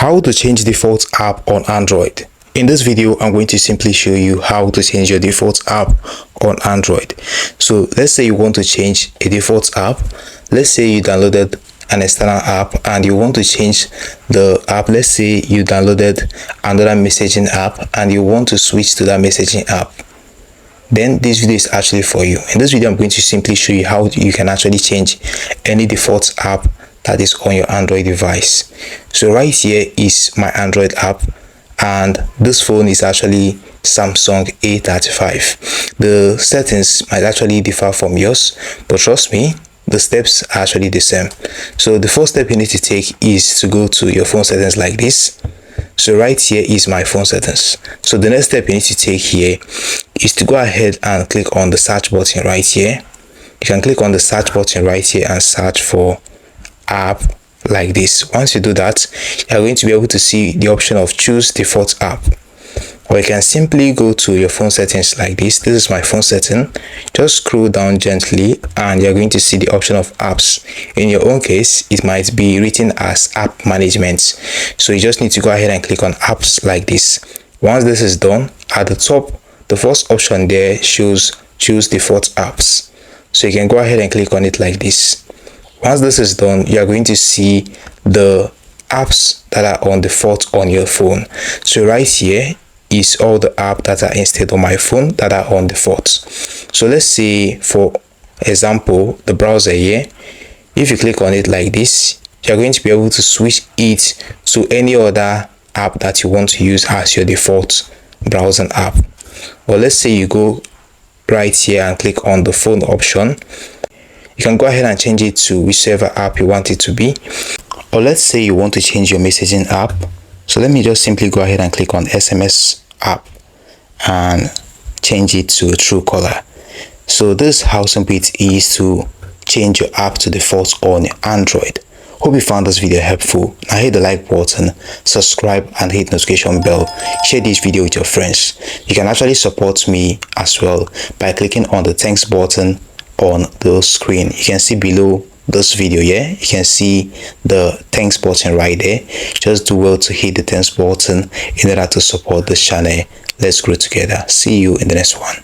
How to change default app on Android. In this video, I'm going to simply show you how to change your default app on Android. So let's say you want to change a default app. Let's say you downloaded an external app and you want to change the app. Let's say you downloaded another messaging app and you want to switch to that messaging app. Then this video is actually for you. In this video, I'm going to simply show you how you can actually change any default app that is on your Android device. So right here is my Android app, and this phone is actually Samsung A35. The settings might actually differ from yours, but trust me, the steps are actually the same. So the first step you need to take is to go to your phone settings like this. So right here is my phone settings. So the next step you need to take here is to go ahead and click on the search button right here. You can click on the search button right here and search for app like this. Once you do that, you're going to be able to see the option of choose default app, or you can simply go to your phone settings like this. This is my phone setting. Just scroll down gently and you're going to see the option of apps. In your own case, it might be written as app management, so you just need to go ahead and click on apps like this. Once this is done, at the top, the first option there shows choose default apps, so you can go ahead and click on it like this. Once this is done, you are going to see the apps that are on default on your phone. So right here is all the apps that are installed on my phone that are on default. So let's say, for example, the browser here. If you click on it like this, you're going to be able to switch it to any other app that you want to use as your default browsing app. Or let's say you go right here and click on the phone option. You can go ahead and change it to whichever app you want it to be. Or let's say you want to change your messaging app. So let me just simply go ahead and click on SMS app and change it to Truecaller. So this is how simple it is to change your app to default on Android. Hope you found this video helpful. Now hit the like button, subscribe and hit notification bell. Share this video with your friends. You can actually support me as well by clicking on the thanks button on the screen. You can see below this video here, you can see the thanks button right there. Just do well to hit the thanks button in order to support this channel. Let's grow together. See you in the next one.